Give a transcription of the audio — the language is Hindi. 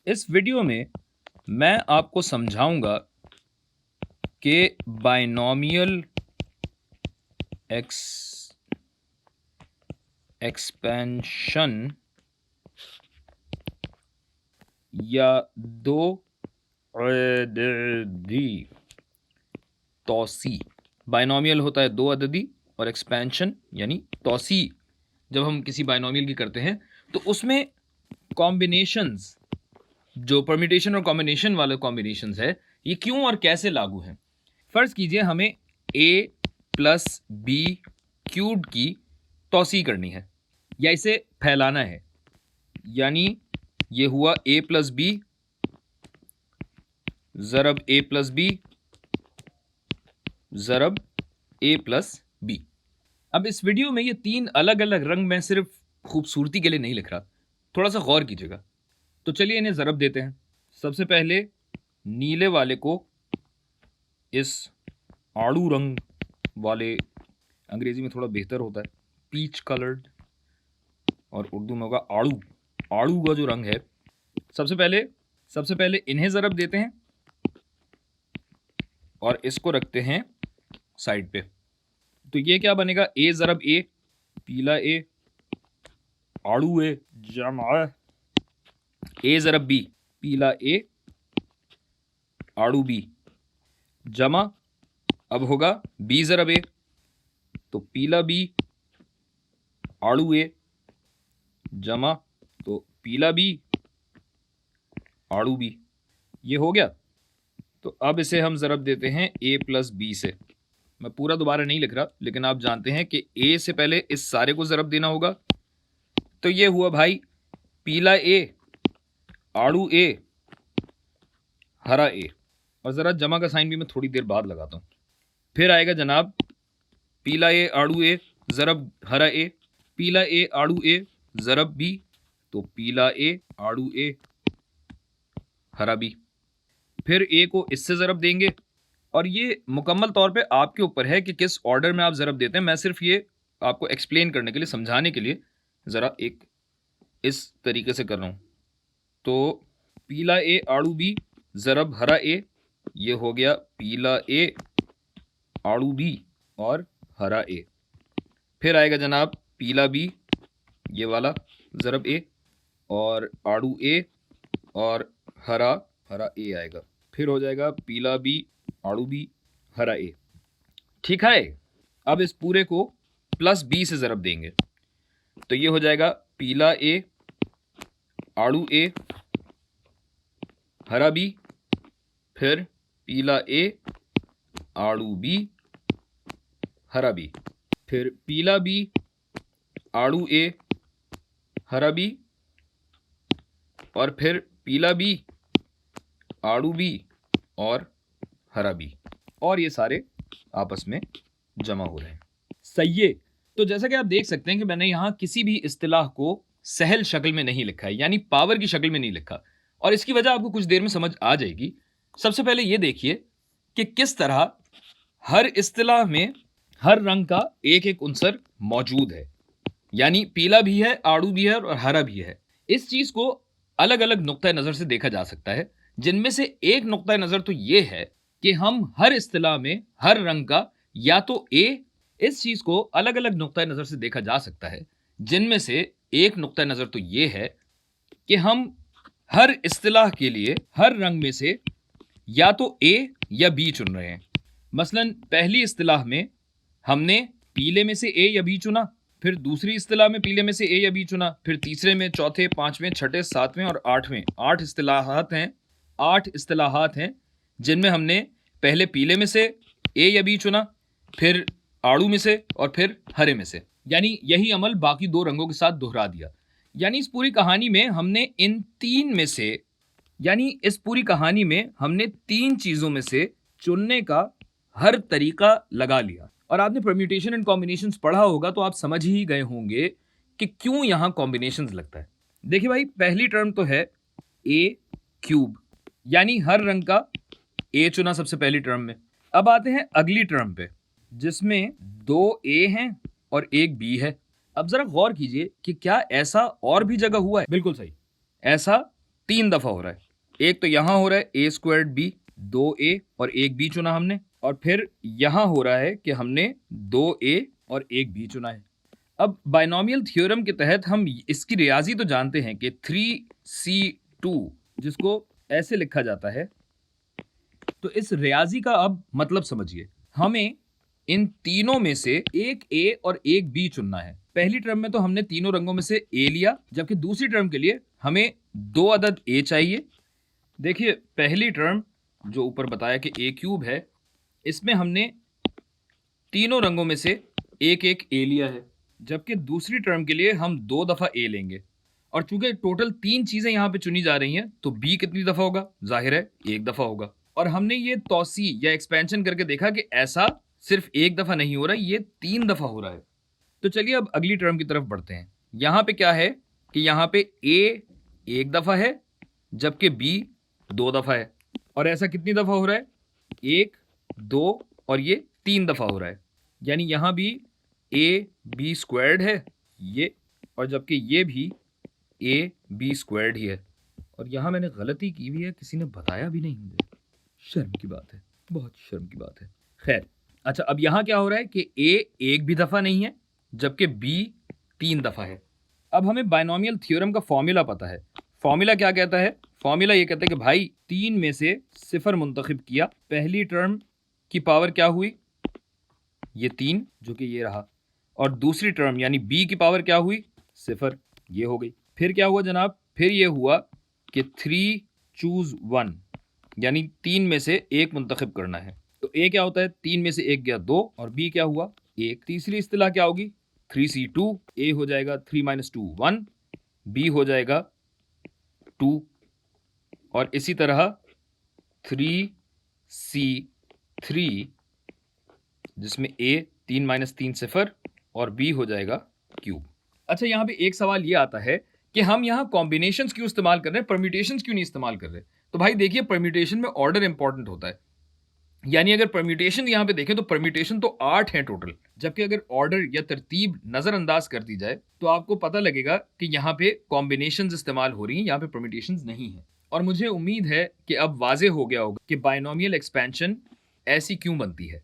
इस वीडियो में मैं आपको समझाऊंगा कि बाइनोमियल एक्सपेंशन या दो अददी तौसी। बाइनोमियल होता है दो अददी और एक्सपेंशन यानी तौसी जब हम किसी बाइनोमियल की करते हैं तो उसमें कॉम्बिनेशंस, जो परम्यूटेशन और कॉम्बिनेशन वाले कॉम्बिनेशंस है, ये क्यों और कैसे लागू हैं। फर्ज कीजिए हमें a प्लस बी क्यूब की तौसी करनी है या इसे फैलाना है, यानी ये हुआ a प्लस बी ज़रब a प्लस बी ज़रब a प्लस बी। अब इस वीडियो में ये तीन अलग अलग रंग मैं सिर्फ खूबसूरती के लिए नहीं लिख रहा, थोड़ा सा गौर कीजिएगा। तो चलिए इन्हें ज़रब देते हैं। सबसे पहले नीले वाले को इस आड़ू रंग वाले, अंग्रेजी में थोड़ा बेहतर होता है पीच कलर्ड, और उर्दू में होगा आड़ू। आड़ू का जो रंग है, सबसे पहले इन्हें ज़रब देते हैं और इसको रखते हैं साइड पे। तो ये क्या बनेगा, ए ज़रब ए, पीला ए आड़ू ए जमा ए ज़रब बी, पीला ए आड़ू बी जमा, अब होगा बी ज़रब ए, तो पीला बी आड़ू ए जमा, तो पीला बी आड़ू बी। ये हो गया। तो अब इसे हम ज़रब देते हैं a प्लस बी से। मैं पूरा दोबारा नहीं लिख रहा, लेकिन आप जानते हैं कि a से पहले इस सारे को ज़रब देना होगा। तो ये हुआ भाई पीला a आड़ू a हरा a, और ज़रा जमा का साइन भी मैं थोड़ी देर बाद लगाता हूँ। फिर आएगा जनाब पीला a आड़ू a ज़रब हरा a, पीला a आड़ू a ज़रब b, तो पीला a आड़ू a हरा b। फिर a को इससे ज़रब देंगे, और ये मुकम्मल तौर पे आपके ऊपर है कि किस ऑर्डर में आप ज़रब देते हैं। मैं सिर्फ ये आपको एक्सप्लेन करने के लिए, समझाने के लिए ज़रा एक इस तरीके से कर रहा हूँ। तो पीला a आड़ू b ज़रब हरा a, ये हो गया पीला a आड़ू b और हरा a। फिर आएगा जनाब पीला b, ये वाला ज़रब a, और आड़ू a और हरा a आएगा। फिर हो जाएगा पीला b आड़ू b हरा a। ठीक है। अब इस पूरे को प्लस b से ज़रब देंगे, तो ये हो जाएगा पीला a आड़ू a हरा b, फिर पीला a आड़ू b हरा b, फिर पीला b आड़ू a हरा b, और फिर पीला b आड़ू b और हरा b, और ये सारे आपस में जमा हो रहे हैं। सही है। तो जैसा कि आप देख सकते हैं कि मैंने यहाँ किसी भी इस्तिलाह को सहल शक्ल में नहीं लिखा है, यानी पावर की शक्ल में नहीं लिखा, और इसकी वजह आपको कुछ देर में समझ आ जाएगी। सबसे पहले ये देखिए कि किस तरह हर इस्तिलाह में हर रंग का एक एक उनसर मौजूद है, यानी पीला भी है, आड़ू भी है और हरा भी है। इस चीज को अलग अलग नुक्ता नजर से देखा जा सकता है, जिनमें से एक नुक्ता नजर तो ये है कि हम हर इस्तिलाह में हर रंग का या तो इस चीज को अलग अलग नुक्ता नजर से देखा जा सकता है, जिनमें से एक नुक्ता नजर तो ये है कि हम हर इस्तिलाह के लिए हर रंग में से या तो ए या बी चुन रहे हैं। मसलन पहली इस्तिलाह में हमने पीले में से ए या बी चुना, फिर दूसरी इस्तिलाह में पीले में से ए या बी चुना, फिर तीसरे में, चौथे, पांचवें, छठे, सातवें और आठवें, 8 इस्तिलाहात हैं जिनमें हमने पहले पीले में से ए या बी चुना, फिर आड़ू में से और फिर हरे में से, यानी यही अमल बाकी दो रंगों के साथ दोहरा दिया। यानी इस पूरी कहानी में हमने इन तीन में से, यानी इस पूरी कहानी में हमने तीन चीजों में से चुनने का हर तरीका लगा लिया। और आपने परम्यूटेशन एंड कॉम्बिनेशंस पढ़ा होगा तो आप समझ ही गए होंगे कि क्यों यहां कॉम्बिनेशंस लगता है। देखिए भाई, पहली टर्म तो है ए क्यूब, यानी हर रंग का ए चुना सबसे पहली टर्म में। अब आते हैं अगली टर्म पे, जिसमें 2 ए हैं और एक बी है। अब जरा गौर कीजिए कि क्या ऐसा और भी जगह हुआ है? बिल्कुल सही, ऐसा 3 दफा हो रहा है। एक तो यहां हो रहा है ए स्क्वायर्ड बी, 2a और 1b चुना हमने, और फिर यहां हो रहा है कि हमने 2a और 1b चुना है। अब बायनोमियल थ्योरम के तहत हम इसकी रियाजी तो जानते हैं कि 3c2, जिसको ऐसे लिखा जाता है, तो इस रियाजी का अब मतलब समझिए। हमें इन तीनों में से एक a और एक b चुनना है। पहली टर्म में तो हमने तीनों रंगों में से a लिया, जबकि दूसरी टर्म के लिए हमें 2 अदद a चाहिए। देखिए, पहली टर्म जो ऊपर बताया कि a क्यूब है, इसमें हमने तीनों रंगों में से एक एक a लिया है, जबकि दूसरी टर्म के लिए हम 2 दफा a लेंगे। और चूंकि टोटल 3 चीजें यहां पे चुनी जा रही हैं, तो b कितनी दफा होगा? जाहिर है 1 दफा होगा। और हमने ये तौसी या एक्सपेंशन करके देखा कि ऐसा सिर्फ 1 दफा नहीं हो रहा, ये 3 दफा हो रहा है। तो चलिए अब अगली टर्म की तरफ बढ़ते हैं। यहां पे क्या है कि यहां पे a 1 दफा है, जबकि b 2 दफा है। और ऐसा कितनी दफा हो रहा है? 1, 2 और ये 3 दफा हो रहा है। यानी यहां भी a b स्क्वायर्ड है ये, और जबकि ये भी a b स्क्वायर्ड ही है। और यहां मैंने गलती की हुई है, किसी ने बताया भी नहीं मुझे। शर्म की बात है, बहुत शर्म की बात है। खैर, अच्छा, अब यहां क्या हो रहा है कि a 1 भी दफा नहीं है, जबकि b 3 दफा है। अब हमें बायनोमियल थ्योरम का फॉर्मूला पता है। फॉर्मूला क्या कहता है? फॉर्मूला ये कहता है कि भाई 3 में से 0 मुंतखब किया, पहली टर्म की पावर क्या हुई? ये 3, जो कि ये रहा। और दूसरी टर्म यानी b की पावर क्या हुई? 0, ये हो गई। फिर क्या हुआ जनाब? फिर ये हुआ कि 3 चूज 1, यानी 3 में से 1 मुंतखब करना है। तो a क्या होता है? 3 में से 1 गया 2, और b क्या हुआ? 1। तीसरी इस्तिलाह क्या होगी? 3c2। a हो जाएगा 3 - 2 1, b हो जाएगा 2, और इसी तरह 3c3, जिसमें a 3 - 3 0 और b हो जाएगा क्यूब। अच्छा, यहां पे एक सवाल ये आता है कि हम यहां कॉम्बिनेशंस क्यों इस्तेमाल कर रहे हैं, परम्यूटेशंस क्यों नहीं इस्तेमाल कर रहे? तो भाई देखिए, परम्यूटेशन में ऑर्डर इंपॉर्टेंट होता है। यानी अगर परम्यूटेशन यहां पे देखें तो परम्यूटेशन तो 8 हैं टोटल, जबकि अगर ऑर्डर या तरतीब नजरअंदाज कर दी जाए तो आपको पता लगेगा कि यहां पे कॉम्बिनेशंस इस्तेमाल हो रही हैं, यहां पे परम्यूटेशंस नहीं है। और मुझे उम्मीद है कि अब वाज़ेह हो गया होगा कि बायनोमियल एक्सपेंशन ऐसी क्यों बनती है।